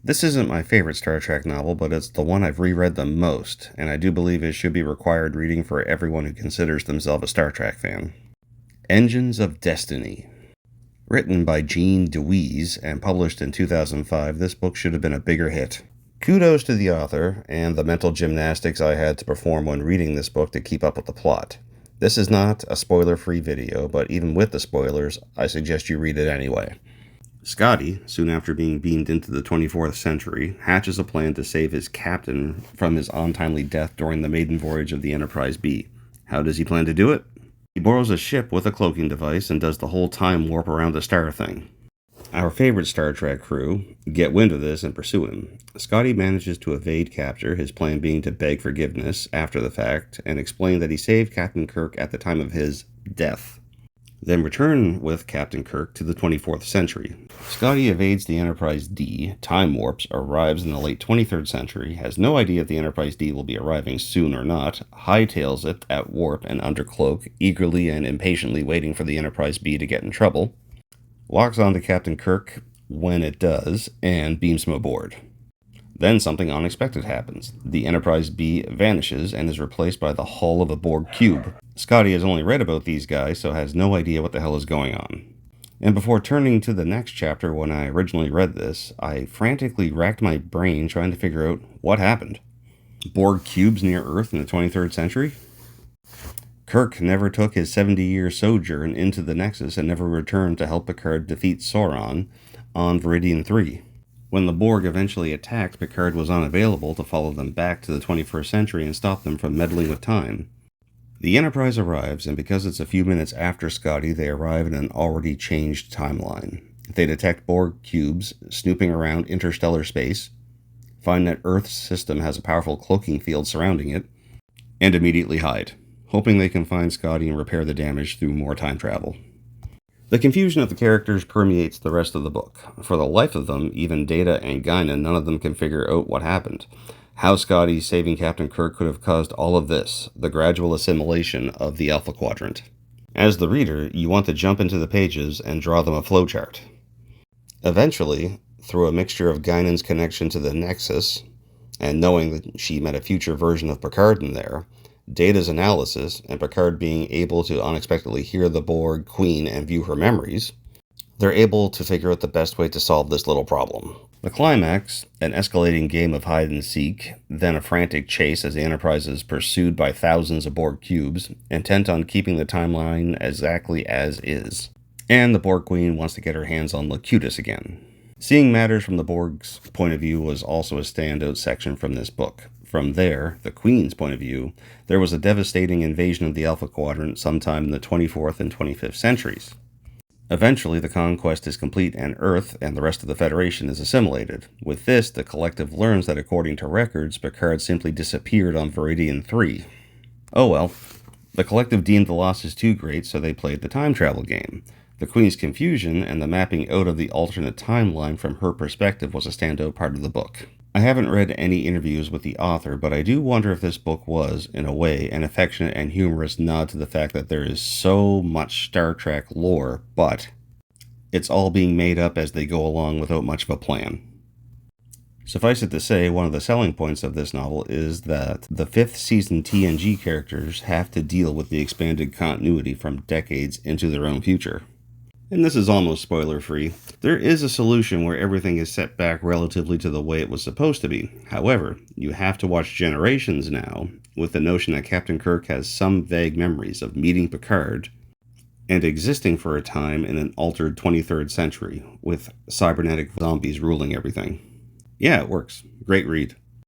This isn't my favorite Star Trek novel, but it's the one I've reread the most, and I do believe it should be required reading for everyone who considers themselves a Star Trek fan. Engines of Destiny. Written by Jean DeWeese and published in 2005, this book should have been a bigger hit. Kudos to the author and the mental gymnastics I had to perform when reading this book to keep up with the plot. This is not a spoiler-free video, but even with the spoilers, I suggest you read it anyway. Scotty, soon after being beamed into the 24th century, hatches a plan to save his captain from his untimely death during the maiden voyage of the Enterprise B. How does he plan to do it? He borrows a ship with a cloaking device and does the whole time warp around the star thing. Our favorite Star Trek crew get wind of this and pursue him. Scotty manages to evade capture, his plan being to beg forgiveness after the fact and explain that he saved Captain Kirk at the time of his death. Then return with Captain Kirk to the 24th century. Scotty evades the Enterprise D, time warps, arrives in the late 23rd century, has no idea if the Enterprise D will be arriving soon or not, hightails it at warp and under cloak, eagerly and impatiently waiting for the Enterprise B to get in trouble, locks onto Captain Kirk when it does, and beams him aboard. Then something unexpected happens. The Enterprise B vanishes and is replaced by the hull of a Borg cube. Scotty has only read about these guys, so has no idea what the hell is going on. And before turning to the next chapter when I originally read this, I frantically racked my brain trying to figure out what happened. Borg cubes near Earth in the 23rd century? Kirk never took his 70-year sojourn into the Nexus and never returned to help Picard defeat Sauron on Viridian 3. When the Borg eventually attacked, Picard was unavailable to follow them back to the 21st century and stop them from meddling with time. The Enterprise arrives, and because it's a few minutes after Scotty, they arrive in an already changed timeline. They detect Borg cubes snooping around interstellar space, find that Earth's system has a powerful cloaking field surrounding it, and immediately hide, hoping they can find Scotty and repair the damage through more time travel. The confusion of the characters permeates the rest of the book. For the life of them, even Data and Guinan, none of them can figure out what happened. How Scotty saving Captain Kirk could have caused all of this, the gradual assimilation of the Alpha Quadrant. As the reader, you want to jump into the pages and draw them a flowchart. Eventually, through a mixture of Guinan's connection to the Nexus, and knowing that she met a future version of Picard in there, Data's analysis, and Picard being able to unexpectedly hear the Borg Queen and view her memories, they're able to figure out the best way to solve this little problem. The climax, an escalating game of hide-and-seek, then a frantic chase as the Enterprise is pursued by thousands of Borg cubes, intent on keeping the timeline exactly as is. And the Borg Queen wants to get her hands on Locutus again. Seeing matters from the Borg's point of view was also a standout section from this book. From there, the Queen's point of view, there was a devastating invasion of the Alpha Quadrant sometime in the 24th and 25th centuries. Eventually, the conquest is complete and Earth and the rest of the Federation is assimilated. With this, the collective learns that according to records, Picard simply disappeared on Viridian 3. Oh well. The collective deemed the losses too great, so they played the time travel game. The Queen's confusion and the mapping out of the alternate timeline from her perspective was a standout part of the book. I haven't read any interviews with the author, but I do wonder if this book was, in a way, an affectionate and humorous nod to the fact that there is so much Star Trek lore, but it's all being made up as they go along without much of a plan. Suffice it to say, one of the selling points of this novel is that the 5th season TNG characters have to deal with the expanded continuity from decades into their own future. And this is almost spoiler-free. There is a solution where everything is set back relatively to the way it was supposed to be. However, you have to watch Generations now, with the notion that Captain Kirk has some vague memories of meeting Picard and existing for a time in an altered 23rd century, with cybernetic zombies ruling everything. Yeah, it works. Great read.